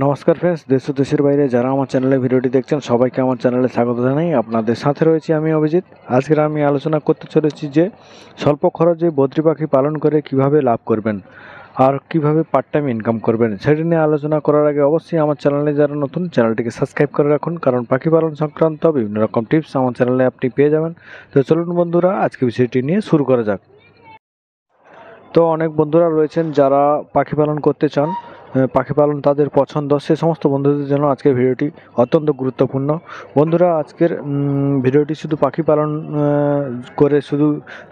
নমস্কার ফ্রেন্ডস, দেশ ও দেশের বাইরে যারা আমার চ্যানেলে ভিডিওটি দেখছেন সবাইকে আমার চ্যানেলে স্বাগত জানাই। আপনাদের সাথে রয়েছি আমি অভিজিৎ। আজকের আমি আলোচনা করতে চলেছি যে স্বল্প খরচে বদ্রি পাখি পালন করে কিভাবে লাভ করবেন আর কিভাবে পার্ট টাইম ইনকাম করবেন সেটি নিয়ে আলোচনা করার আগে অবশ্যই আমার চ্যানেলে যারা নতুন চ্যানেলটিকে সাবস্ক্রাইব করে রাখুন, কারণ পাখি পালন সংক্রান্ত বিভিন্ন রকম টিপস আমার চ্যানেলে আপনি পেয়ে যাবেন। তো চলুন বন্ধুরা, আজকে বিষয়টি নিয়ে শুরু করা যাক। তো অনেক বন্ধুরা রয়েছেন যারা পাখি পালন করতে চান, পাখি পালন তাদের পছন্দ, সে সমস্ত বন্ধুদের জন্য আজকের ভিডিওটি অত্যন্ত গুরুত্বপূর্ণ। বন্ধুরা, আজকের ভিডিওটি শুধু পাখি পালন করে শুধু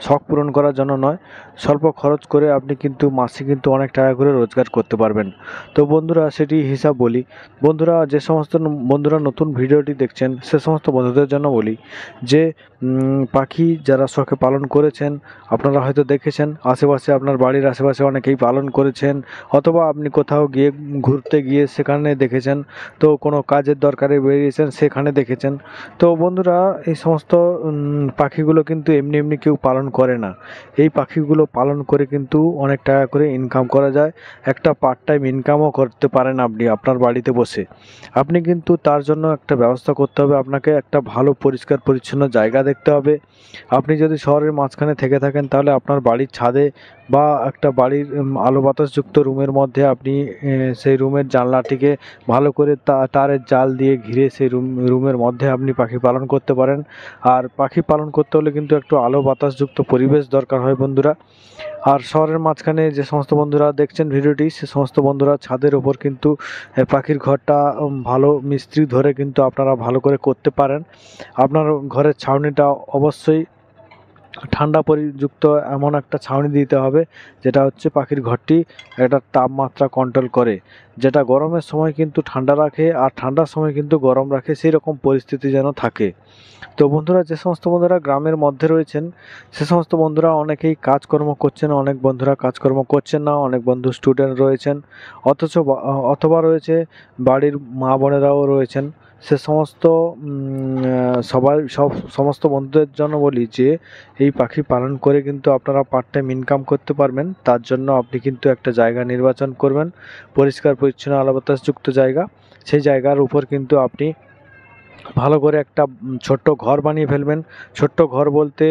শখ পূরণ করার জন্য নয়, স্বল্প খরচ করে আপনি কিন্তু মাসে কিন্তু অনেক টাকা করে রোজগার করতে পারবেন। তো বন্ধুরা, সেটি হিসাব বলি। বন্ধুরা, যে সমস্ত বন্ধুরা নতুন ভিডিওটি দেখছেন সে সমস্ত বন্ধুদের জন্য বলি যে পাখি যারা শখে পালন করেছেন, আপনারা হয়তো দেখেছেন আশেপাশে, আপনার বাড়ির আশেপাশে অনেকেই পালন করেছেন, অথবা আপনি কোথাও গিয়ে ঘুরতে গিয়ে সেখানে দেখেছেন, তো কোনো কাজের দরকারে বেরিয়েছেন সেখানে দেখেছেন। তো বন্ধুরা, এই সমস্ত পাখিগুলো কিন্তু এমনি এমনি কেউ পালন করে না। এই পাখিগুলো পালন করে কিন্তু অনেক টাকা করে ইনকাম করা যায়, একটা পার্ট টাইম ইনকামও করতে পারেন আপনি আপনার বাড়িতে বসে। আপনি কিন্তু তার জন্য একটা ব্যবস্থা করতে হবে, আপনাকে একটা ভালো পরিষ্কার পরিচ্ছন্ন জায়গা দেখতে হবে। আপনি যদি শহরের মাঝখানে থেকে থাকেন তাহলে আপনার বাড়ির ছাদে বা একটা বাড়ির আলো বাতাসযুক্ত রুমের মধ্যে আপনি সেই রুমের জানলাটিকে ভালো করে তারের জাল দিয়ে ঘিরে সেই রুমের মধ্যে আপনি পাখি পালন করতে পারেন। আর পাখি পালন করতে হলে কিন্তু একটু আলো বাতাসযুক্ত পরিবেশ দরকার হয় বন্ধুরা। আর শহরের মাঝখানে যে সমস্ত বন্ধুরা দেখছেন ভিডিওটি, সে সমস্ত বন্ধুরা ছাদের ওপর কিন্তু পাখির ঘরটা ভালো মিস্ত্রি ধরে কিন্তু আপনারা ভালো করে করতে পারেন। আপনার ঘরের ছাউনিটা অবশ্যই ঠান্ডা পরিযুক্ত এমন একটা ছাউনি দিতে হবে, যেটা হচ্ছে পাখির ঘরটি একটা তাপমাত্রা কন্ট্রোল করে, যেটা গরমের সময় কিন্তু ঠান্ডা রাখে আর ঠান্ডার সময় কিন্তু গরম রাখে, সেই রকম পরিস্থিতি যেন থাকে। তো বন্ধুরা, যে সমস্ত বন্ধুরা গ্রামের মধ্যে রয়েছেন সে সমস্ত বন্ধুরা অনেকেই কাজকর্ম করছেন, অনেক বন্ধুরা কাজকর্ম করছেন না, অনেক বন্ধু স্টুডেন্ট রয়েছেন, অথবা রয়েছে বাড়ির মা বোনেরাও রয়েছেন। সে সমস্ত সমস্ত বন্ধুদের জন্য বলি যে এই পাখি পালন করে কিন্তু আপনারা পার্ট টাইম ইনকাম করতে পারবেন। তার জন্য আপনি কিন্তু একটা জায়গা নির্বাচন করবেন, পরিষ্কার পরিচ্ছন্ন আলো বাতাসযুক্ত জায়গা। সেই জায়গার উপর কিন্তু আপনি ভালো করে একটা ছোট্ট ঘর বানিয়ে ফেলবেন। ছোট্ট ঘর বলতে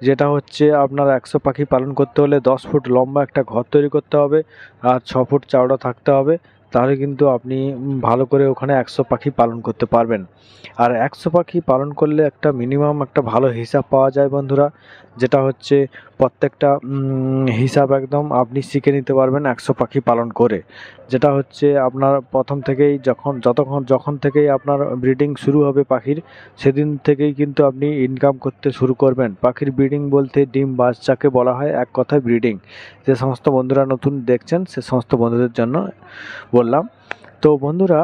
যেটা হচ্ছে, আপনার 100 পাখি পালন করতে হলে 10 ফুট লম্বা একটা ঘর তৈরি করতে হবে আর 6 ফুট চওড়া থাকতে হবে। তাহলে কিন্তু আপনি ভালো করে ওখানে 100 পাখি পালন করতে পারবেন। আর 100 পাখি পালন করলে একটা মিনিমাম একটা ভালো হিসাব পাওয়া যায় বন্ধুরা, যেটা হচ্ছে প্রত্যেকটা হিসাব একদম আপনি শিখে নিতে পারবেন 100 পাখি পালন করে। যেটা হচ্ছে আপনার প্রথম থেকেই যখন থেকেই আপনার ব্রিডিং শুরু হবে পাখির, সেদিন থেকেই কিন্তু আপনি ইনকাম করতে শুরু করবেন। পাখির ব্রিডিং বলতে ডিম বাচ্চাকে বলা হয় এক কথায় ব্রিডিং। যে সমস্ত বন্ধুরা নতুন দেখছেন সে সমস্ত বন্ধুদের জন্য বললাম। তো বন্ধুরা,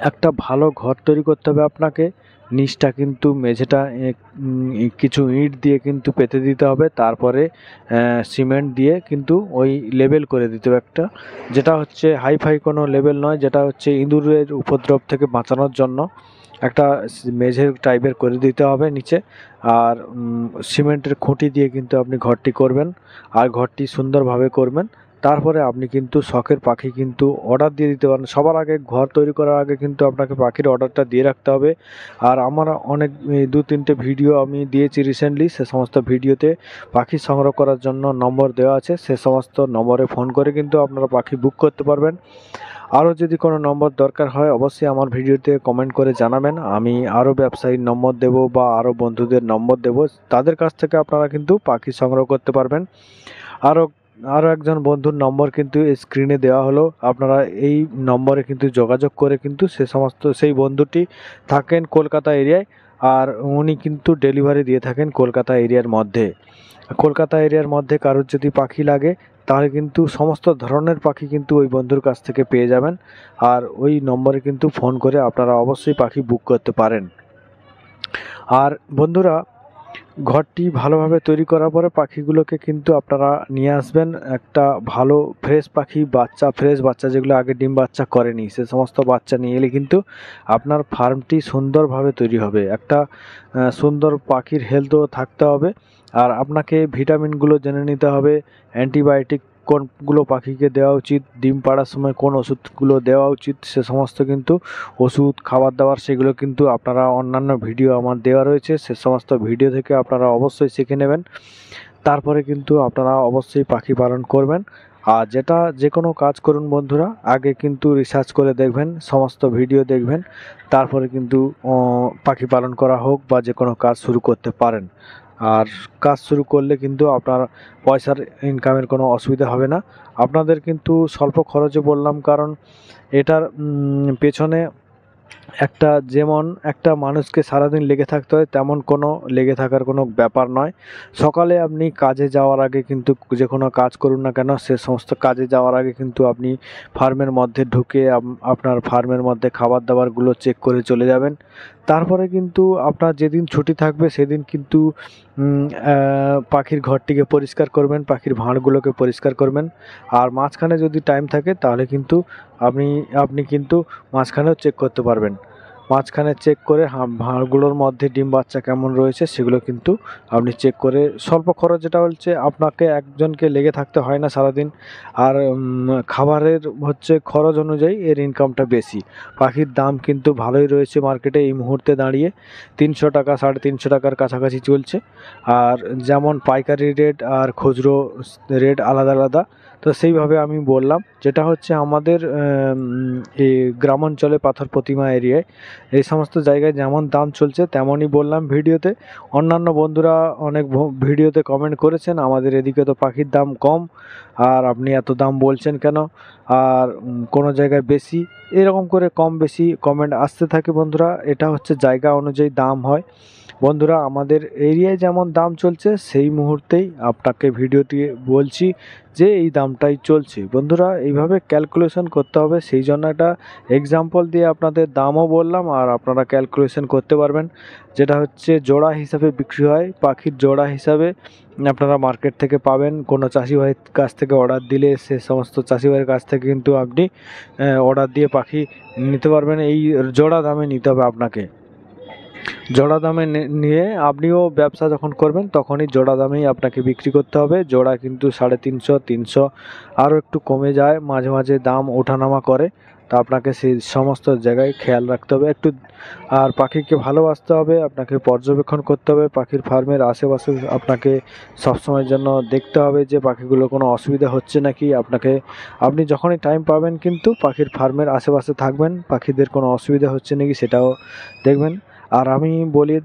একটা ভালো ঘর তৈরি করতে হবে আপনাকে। নিচটা কিন্তু মেঝেটা কিছু ইট দিয়ে কিন্তু পেতে দিতে হবে, তারপরে সিমেন্ট দিয়ে কিন্তু ওই লেবেল করে দিতে হবে একটা, যেটা হচ্ছে হাইফাই কোনো লেবেল নয়, যেটা হচ্ছে ইঁদুরের উপদ্রব থেকে বাঁচানোর জন্য একটা মেঝে টাইপের করে দিতে হবে নিচে। আর সিমেন্টের খুঁটি দিয়ে কিন্তু আপনি ঘরটি করবেন, আর ঘরটি সুন্দরভাবে করবেন। তারপরে আপনি কিন্তু শখের পাখি কিন্তু অর্ডার দিয়ে দিতে পারেন। সবার আগে ঘর তৈরি করার আগে কিন্তু আপনাকে পাখির অর্ডারটা দিয়ে রাখতে হবে। আর আমার অনেক 2-3টে ভিডিও আমি দিয়েছি রিসেন্টলি, সে সমস্ত ভিডিওতে পাখি সংগ্রহ করার জন্য নম্বর দেওয়া আছে, সে সমস্ত নম্বরে ফোন করে কিন্তু আপনারা পাখি বুক করতে পারবেন। আরও যদি কোনো নম্বর দরকার হয় অবশ্যই আমার ভিডিওতে কমেন্ট করে জানাবেন, আমি আরও ব্যবসায়ীর নম্বর দেব বা আরও বন্ধুদের নম্বর দেব, তাদের কাছ থেকে আপনারা কিন্তু পাখি সংগ্রহ করতে পারবেন। আরও আরও একজন বন্ধুর নম্বর কিন্তু স্ক্রিনে দেওয়া হলো, আপনারা এই নম্বরে কিন্তু যোগাযোগ করে কিন্তু সেই বন্ধুটি থাকেন কলকাতা এরিয়ায়, আর উনি কিন্তু ডেলিভারি দিয়ে থাকেন কলকাতা এরিয়ার মধ্যে। কলকাতা এরিয়ার মধ্যে কারোর যদি পাখি লাগে তাহলে কিন্তু সমস্ত ধরনের পাখি কিন্তু ওই বন্ধুর কাছ থেকে পেয়ে যাবেন। আর ওই নম্বরে কিন্তু ফোন করে আপনারা অবশ্যই পাখি বুক করতে পারেন। আর বন্ধুরা, ঘরটি ভালোভাবে তৈরি করার পরে পাখিগুলোকে কিন্তু আপনারা নিয়ে আসবেন একটা ভালো ফ্রেশ বাচ্চা যেগুলো আগে ডিম বাচ্চা করেনি, সে সমস্ত বাচ্চা নিয়ে এলে কিন্তু আপনার ফার্মটি সুন্দরভাবে তৈরি হবে। একটা সুন্দর পাখির হেলথও থাকতে হবে। আর আপনাকে ভিটামিনগুলো জেনে নিতে হবে, অ্যান্টিবায়োটিক কোনগুলো পাখিকে দেওয়া উচিত, ডিম পাড়ার সময় কোন ওষুধগুলো দেওয়া উচিত, সে সমস্ত কিন্তু ওষুধ, খাবার দাবার সেগুলো কিন্তু আপনারা অন্যান্য ভিডিও আমার দেওয়া রয়েছে, সে সমস্ত ভিডিও থেকে আপনারা অবশ্যই শিখে নেবেন। তারপরে কিন্তু আপনারা অবশ্যই পাখি পালন করবেন। আর যে কোনো কাজ করুন বন্ধুরা, আগে কিন্তু রিসার্চ করে দেখবেন, সমস্ত ভিডিও দেখবেন, তারপরে কিন্তু পাখি পালন করা হোক বা যে কোনো কাজ শুরু করতে পারেন। আর কাজ শুরু করলে কিন্তু আপনার পয়সার ইনকামের কোনো অসুবিধা হবে না। আপনাদের কিন্তু স্বল্প খরচে বললাম, কারণ এটার পেছনে যেমন একটা মানুষকে সারাদিন লেগে থাকতে হয়, তেমন কোনো লেগে থাকার কোনো ব্যাপার নয়। সকালে আপনি কাজে যাওয়ার আগে কিন্তু, যে কোনো কাজ করুন না কেন, সে সমস্ত কাজে যাওয়ার আগে কিন্তু আপনি ফার্মের মধ্যে ঢুকে আপনার ফার্মের মধ্যে খাবার দাবারগুলো চেক করে চলে যাবেন। তারপরে কিন্তু আপনার যেদিন ছুটি থাকবে সেদিন কিন্তু পাখির ঘরটিকে পরিষ্কার করবেন, পাখির ভাঁড়গুলোকে পরিষ্কার করবেন। আর মাঝখানে যদি টাইম থাকে তাহলে কিন্তু আপনি কিন্তু মাঝখানেও চেক করতে পারবেন। মাঝখানে চেক করে ভাঁড়গুলোর মধ্যে ডিম বাচ্চা কেমন রয়েছে সেগুলো কিন্তু আপনি চেক করে, স্বল্প খরচ যেটা হচ্ছে, আপনাকে একজনকে লেগে থাকতে হয় না সারাদিন। আর খাবারের খরচ অনুযায়ী এর ইনকামটা বেশি। পাখির দাম কিন্তু ভালোই রয়েছে মার্কেটে এই মুহূর্তে দাঁড়িয়ে, 300 টাকা, 350 টাকার কাছাকাছি চলছে। আর যেমন পাইকারি রেট আর খুচরো রেট আলাদা আলাদা। তো সেইভাবে আমি বললাম, যেটা হচ্ছে আমাদের এই গ্রামাঞ্চলে পাথর প্রতিমা এরিয়ায় এই সমস্ত জায়গায় যেমন দাম চলছে তেমনই বললাম ভিডিওতে। অন্যান্য বন্ধুরা অনেক ভিডিওতে কমেন্ট করেছেন, আমাদের এদিকে তো পাখির দাম কম, আর আপনি এত দাম বলছেন কেন, আর কোনো জায়গায় বেশি, এরকম করে কম বেশি কমেন্ট আসতে থাকে বন্ধুরা। এটা হচ্ছে জায়গা অনুযায়ী দাম হয় বন্ধুরা। আমাদের এরিয়ায় যেমন দাম চলছে সেই মুহূর্তেই আপনাকে ভিডিওটি বলছি যে এই দামটাই চলছে বন্ধুরা। এইভাবে ক্যালকুলেশন করতে হবে, সেই জন্য একটা এক্সাম্পল দিয়ে আপনাদের দামও বললাম, আর আপনারা ক্যালকুলেশন করতে পারবেন। যেটা হচ্ছে জোড়া হিসাবে বিক্রি হয়, পাখির জোড়া হিসাবে আপনারা মার্কেট থেকে পাবেন। কোনো চাষি ভাইয়ের কাছ থেকে অর্ডার দিলে সে সমস্ত চাষি ভাইয়ের কাছ থেকে কিন্তু আপনি অর্ডার দিয়ে পাখি নিতে পারবেন। এই জোড়া দামে নিতে হবে আপনাকে। জোড়া দামে নিয়ে আপনিও ব্যবসা যখন করবেন তখনই জোড়া দামেই আপনাকে বিক্রি করতে হবে। জোড়া কিন্তু 350, 300, আরও একটু কমে যায়, মাঝে মাঝে দাম ওঠানামা করে। তা আপনাকে সেই সমস্ত জায়গায় খেয়াল রাখতে হবে একটু। আর পাখিকে ভালোবাসতে হবে, আপনাকে পর্যবেক্ষণ করতে হবে, পাখির ফার্মের আশেপাশে আপনাকে সবসময়ের জন্য দেখতে হবে যে পাখিগুলো কোনো অসুবিধা হচ্ছে নাকি। আপনি যখনই টাইম পাবেন কিন্তু পাখির ফার্মের আশেপাশে থাকবেন, পাখিদের কোনো অসুবিধা হচ্ছে নাকি সেটাও দেখবেন। আর আমি বলি,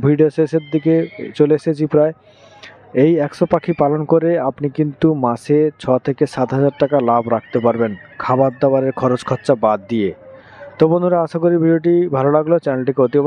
ভিডিও শেষের দিকে চলে এসেছি প্রায়। এই 100 পাখি পালন করে আপনি কিন্তু মাসে 6 থেকে 7 হাজার টাকা লাভ রাখতে পারবেন, খাবার দাবারের খরচ খরচা বাদ দিয়ে। তো বন্ধুরা, আশা করি ভিডিওটি ভালো লাগলো। চ্যানেলটিকে অতি